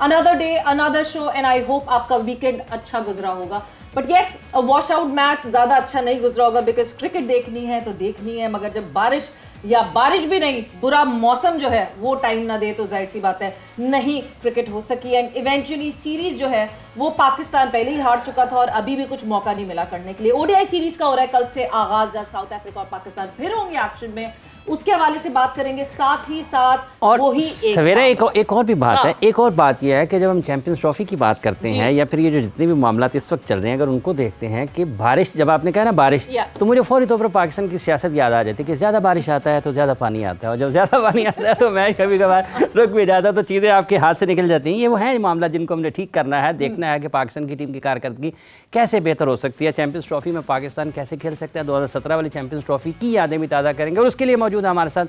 Another day, another show, and I hope आपका weekend अच्छा गुजरा होगा। But yes, wash out match ज्यादा अच्छा नहीं गुजरा होगा, बिकॉज क्रिकेट देखनी है तो देखनी है, मगर जब बारिश या बारिश भी नहीं, बुरा मौसम जो है वो टाइम ना दे तो जाहिर सी बात है नहीं क्रिकेट हो सकी। एंड इवेंचुअली सीरीज जो है वो पाकिस्तान पहले ही हार चुका था और अभी भी कुछ मौका नहीं मिला करने के लिए। ओडीआई सीरीज का हो रहा है कल से आगाज, जब साउथ अफ्रीका और पाकिस्तान फिर होंगे एक्शन में, उसके हवाले से बात करेंगे। साथ ही साथ और वही सवेरा एक और भी बात है, एक और बात यह है कि जब हम चैंपियंस ट्रॉफी की बात करते हैं या फिर ये जो जितने भी मामला इस वक्त चल रहे हैं, अगर उनको देखते हैं कि बारिश, जब आपने कहा ना बारिश, तो मुझे फौरी तौर पर पाकिस्तान की सियासत याद आ जाती है कि ज़्यादा बारिश आता है तो ज़्यादा पानी आता है, और जब ज़्यादा पानी आता है तो मैच कभी कभार रुक भी जाता है, तो चीज़ें आपके हाथ से निकल जाती हैं। ये वो है मामला जिनको हमने ठीक करना है, देखना है कि पाकिस्तान की टीम की कारकर्दगी कैसे बेहतर हो सकती है, चैंपियंस ट्रॉफी में पाकिस्तान कैसे खेल सकता है, 2017 वाली चैंपियंस ट्रॉफी की यादें भी ताज़ा करेंगे। और उसके लिए मौजूद है हमारे साथ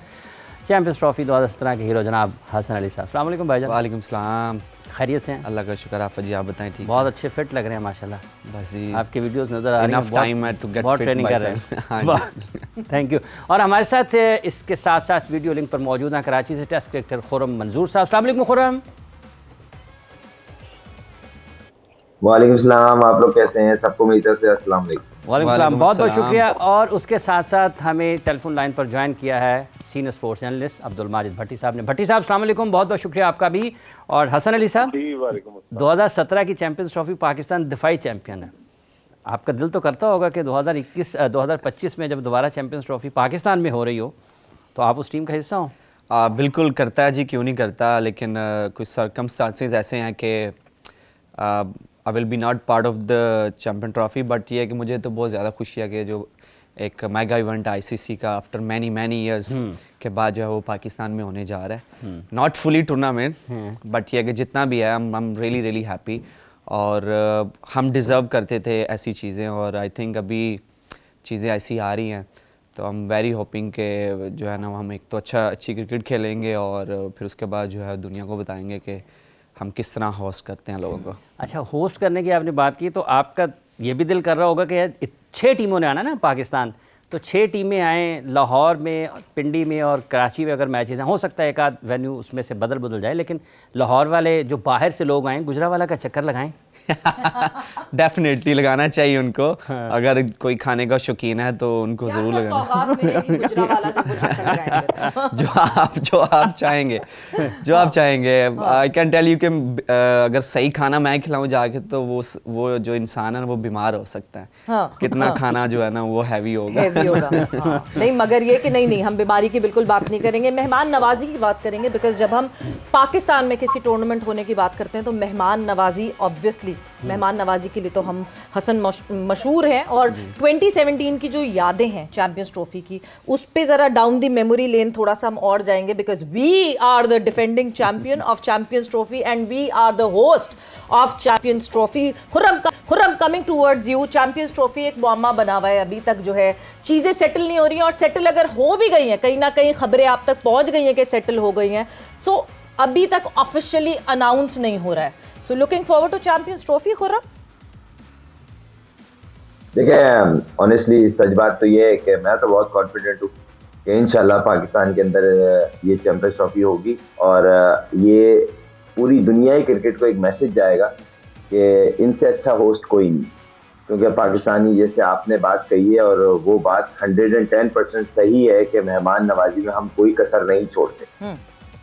चैंपियंस ट्रॉफी 2017 के हीरो जनाब हसन अली साहब। अस्सलाम वालेकुम भाईजान। वालेकुम सलाम। खैरियत से हैं? अल्लाह का शुक्र। आप जी आप बताएं। ठीक, बहुत अच्छे फिट लग रहे हैं माशाल्लाह। बस जी, आपके वीडियोस नज़र आ रहे हैं, बहुत ट्रेनिंग कर रहे हैं। Thank you. और हमारे साथ इसके साथ साथ वीडियो लिंक पर मौजूद हैं कराची से टेस्ट क्रिकेटर खुर्रम मंजूर साहब। अस्सलाम वालेकुम खुर्रम। वालेकुम सलाम। आप लोग कैसे हैं? सबको मेरी तरफ से अस्सलाम वालेकुम। वालेकुम सलाम, बहुत बहुत शुक्रिया। और उसके साथ साथ हमें टेलीफोन लाइन पर ज्वाइन किया है senior sports journalist Abdul Majid Bhatti साहब ने। भट्टी साहब अस्सलाम वालेकुम, बहुत बहुत शुक्रिया आपका भी। और हसन अली साहब, 2017 की चैंपियंस ट्रॉफी पाकिस्तान दिफाई चैंपियन है, आपका दिल तो करता होगा कि 2025 में जब दोबारा चैंपियंस ट्रॉफी पाकिस्तान में हो रही हो तो आप उस टीम का हिस्सा हो? बिल्कुल करता है जी, क्यों नहीं करता, लेकिन कुछ सर्कमस्टांसेस ऐसे हैं कि I will be not part of the champion trophy. But ये है कि मुझे तो बहुत ज़्यादा खुशी है कि जो एक मेगा इवेंट आईसीसी का आफ्टर मैनी ईयर्स के बाद जो है वो पाकिस्तान में होने जा रहा है। नॉट फुली टूर्नामेंट, बट ये है कि जितना भी है आई एम रियली हैप्पी। और हम डिज़र्व करते थे ऐसी चीज़ें, और आई थिंक अभी चीज़ें ऐसी आ रही हैं, तो आई एम वेरी होपिंग के जो है ना हम एक तो अच्छी क्रिकेट खेलेंगे और फिर उसके बाद जो है दुनिया को बताएंगे कि हम किस तरह होस्ट करते हैं लोगों को। अच्छा, होस्ट करने की आपने बात की, तो आपका ये भी दिल कर रहा होगा कि 6 टीमों ने आना ना पाकिस्तान, तो 6 टीमें आएँ लाहौर में, पिंडी में और कराची में अगर मैचेस हैं, हो सकता है एक आध वेन्यू उसमें से बदल जाए, लेकिन लाहौर वाले जो बाहर से लोग आएँ गुजरावाला का चक्कर लगाएं। डेफिनेटली लगाना चाहिए उनको। अगर कोई खाने का शौकीन है तो उनको जरूर लगाना। जो आप चाहेंगे आई कैन टेल यू कि अगर सही खाना मैं खिलाऊं जाके तो वो जो इंसान है वो बीमार हो सकता है। कितना खाना जो है ना वो हैवी होगा। नहीं, मगर ये कि नहीं हम बीमारी की बिल्कुल बात नहीं करेंगे, मेहमान नवाजी की बात करेंगे। बिकॉज जब हम पाकिस्तान में किसी टूर्नामेंट होने की बात करते हैं तो मेहमान नवाजी, ऑब्वियसली मेहमान नवाजी के लिए तो हम हसन मशहूर हैं। और 2017 की जो यादें हैं चैंपियंस ट्रॉफी की, उस पे ज़रा डाउन द मेमोरी लेन थोड़ा सा हम और जाएंगे, because we are the defending champion of champions trophy and we are the host of champions trophy. Khurram, coming towards you, champions trophy एक मुअम्मा बना हुआ है, अभी तक जो है चीज़ें सेटल नहीं हो रही हैं, और सेटल अगर हो भी गई हैं, कहीं ना कहीं खबरें आप तक पहुँच गई हैं कि सेटल हो गई हैं, सो अभी तक ऑफिशियली अनाउंस नहीं हो रहा है। So looking forward to Champions Trophy, Khurram? देखिए, ऑनेस्टली सच बात तो ये है कि मैं तो बहुत कॉन्फिडेंट हूँ कि इंशाल्लाह पाकिस्तान के अंदर ये चैंपियंस ट्रॉफी होगी, और ये पूरी दुनिया ही क्रिकेट को एक मैसेज जाएगा कि इनसे अच्छा होस्ट कोई नहीं। क्योंकि पाकिस्तानी, जैसे आपने बात कही है, और वो बात 110% सही है कि मेहमान नवाजी में हम कोई कसर नहीं छोड़ते।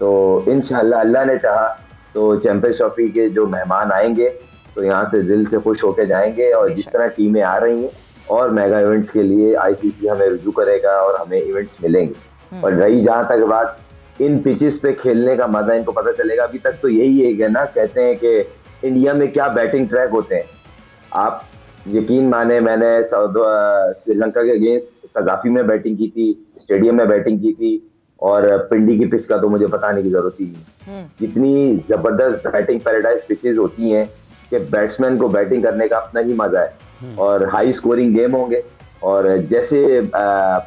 तो इंशाल्लाह अल्लाह ने चाहा तो चैंपियंस ट्रॉफी के जो मेहमान आएंगे तो यहाँ से दिल से खुश होकर जाएंगे। और जिस तरह टीमें आ रही हैं और मेगा इवेंट्स के लिए आईसीसी हमें रुजू करेगा और हमें इवेंट्स मिलेंगे। और रही जहाँ तक बात इन पिचेस पे खेलने का मजा, इनको पता चलेगा। अभी तक तो यही है ना, कहते हैं कि इंडिया में क्या बैटिंग ट्रैक होते हैं। आप यकीन माने, मैंने श्रीलंका के अगेंस्ट कजाफी में बैटिंग की थी, स्टेडियम में बैटिंग की थी, और पिंडी की पिच का तो मुझे बताने की जरूरत ही नहीं। इतनी जबरदस्त बैटिंग पैराडाइज पिचेस होती हैं कि बैट्समैन को बैटिंग करने का अपना ही मजा है, और हाई स्कोरिंग गेम होंगे। और जैसे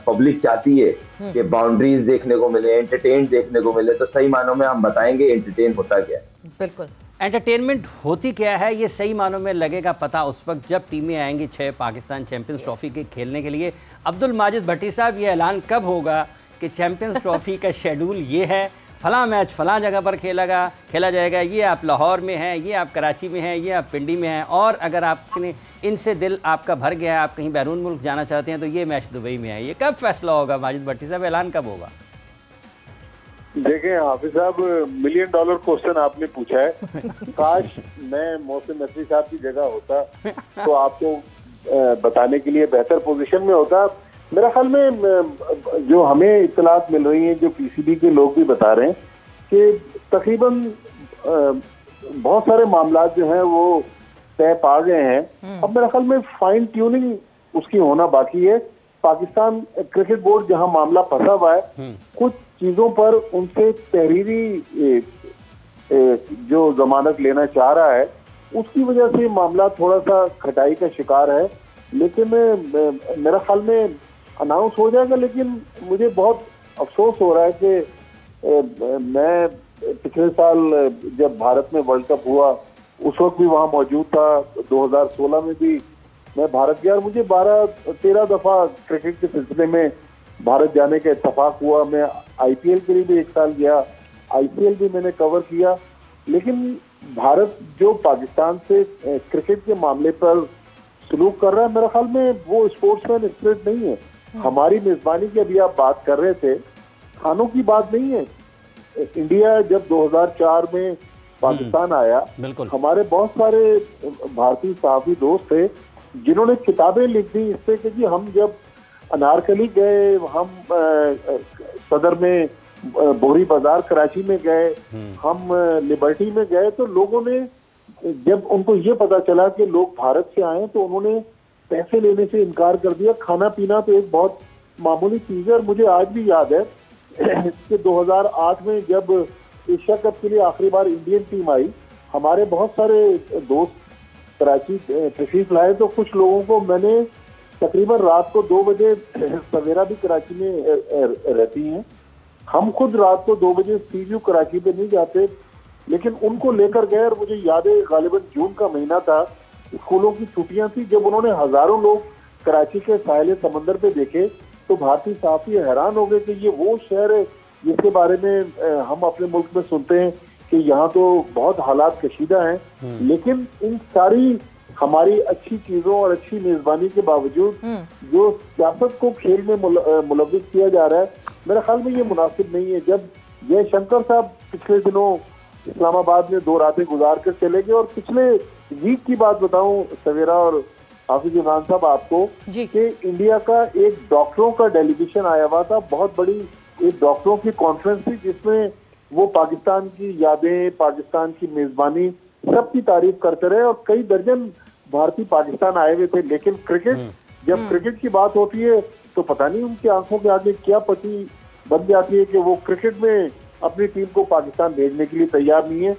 पब्लिक चाहती है कि बाउंड्रीज देखने को मिले, एंटरटेन देखने को मिले, तो सही मानों में हम बताएंगे एंटरटेन होता क्या है। बिल्कुल, एंटरटेनमेंट होती क्या है ये सही मानों में लगेगा पता उस वक्त जब टीमें आएंगी 6 पाकिस्तान चैंपियंस ट्रॉफी के खेलने के लिए। अब्दुल माजिद भट्टी साहब, ये ऐलान कब होगा कि चैंपियंस ट्रॉफी का शेड्यूल ये है फलां मैच फलां जगह पर खेला जाएगा, ये आप लाहौर में हैं, ये आप कराची में हैं, ये आप पिंडी में हैं, और अगर आपने इनसे दिल आपका भर गया है, आप कहीं बैरून मुल्क जाना चाहते हैं तो ये मैच दुबई में है। ये कब फैसला होगा माजिद भट्टी साहब, ऐलान कब होगा? देखें हाफिज साहब, $1 मिलियन क्वेश्चन आपने पूछा है। काश मैं मोहसिन नकवी साहब की जगह होता तो आपको बताने के लिए बेहतर पोजीशन में होता। मेरा ख्याल में जो हमें इत्तलात मिल रही हैं, जो पीसीबी के लोग भी बता रहे हैं कि तकरीबन बहुत सारे मामला जो हैं वो तय पा गए हैं। अब मेरा ख्याल में फाइन ट्यूनिंग उसकी होना बाकी है। पाकिस्तान क्रिकेट बोर्ड जहां मामला फंसा हुआ है, कुछ चीजों पर उनसे तहरीरी जो जमानत लेना चाह रहा है, उसकी वजह से मामला थोड़ा सा खटाई का शिकार है। लेकिन मेरा ख्याल में अनाउंस हो जाएगा। लेकिन मुझे बहुत अफसोस हो रहा है कि मैं पिछले साल जब भारत में वर्ल्ड कप हुआ उस वक्त भी वहां मौजूद था। 2016 में भी मैं भारत गया और मुझे 12-13 दफा क्रिकेट के सिलसिले में भारत जाने का इत्तेफाक हुआ। मैं आईपीएल के लिए भी एक साल गया, आईपीएल भी मैंने कवर किया। लेकिन भारत जो पाकिस्तान से क्रिकेट के मामले पर सलूक कर रहा है, मेरे ख्याल में वो स्पोर्ट्समैन स्पिरिट नहीं है। हमारी मेजबानी की अभी आप बात कर रहे थे, खानों की बात नहीं है। इंडिया जब 2004 में पाकिस्तान आया, हमारे बहुत सारे भारतीय सहाफी दोस्त थे जिन्होंने किताबें लिख दी इससे कि जी हम जब अनारकली गए, हम सदर में बोरी बाजार कराची में गए, हम लिबर्टी में गए, तो लोगों ने जब उनको ये पता चला कि लोग भारत से आए तो उन्होंने पैसे लेने से इनकार कर दिया। खाना पीना तो एक बहुत मामूली चीज है। और मुझे आज भी याद है कि 2008 में जब एशिया कप के लिए आखिरी बार इंडियन टीम आई, हमारे बहुत सारे दोस्त कराची तशरीफ लाए, तो कुछ लोगों को मैंने तकरीबन रात को 2 बजे, सवेरा भी कराची में रहती हैं, हम खुद रात को 2 बजे सी व्यू कराची पे नहीं जाते, लेकिन उनको लेकर गए। और मुझे याद है गालिबन जून का महीना था, स्कूलों की छुट्टियां थी, जब उन्होंने हजारों लोग कराची के साहिल समंदर पे देखे तो भारतीय सहाफी हैरान हो गए कि ये वो शहर है जिसके बारे में हम अपने मुल्क में सुनते हैं कि यहाँ तो बहुत हालात कशीदा हैं। लेकिन इन सारी हमारी अच्छी चीजों और अच्छी मेजबानी के बावजूद जो सियासत को खेल में मुलविस किया जा रहा है, मेरे ख्याल में ये मुनासिब नहीं है। जब जयशंकर साहब पिछले दिनों इस्लामाबाद में 2 रातें गुजार कर चले गए, और पिछले वीक की बात बताऊं सवेरा और हाफिज इमरान साहब आपको कि इंडिया का एक डॉक्टरों का डेलीगेशन आया हुआ था, बहुत बड़ी एक डॉक्टरों की कॉन्फ्रेंस थी जिसमें वो पाकिस्तान की यादें, पाकिस्तान की मेजबानी सबकी तारीफ करते रहे, और कई दर्जन भारतीय पाकिस्तान आए हुए थे। लेकिन क्रिकेट, जब क्रिकेट की बात होती है तो पता नहीं उनकी आंखों के आगे क्या पट्टी बन जाती है कि वो क्रिकेट में अपनी टीम को पाकिस्तान भेजने के लिए तैयार नहीं है।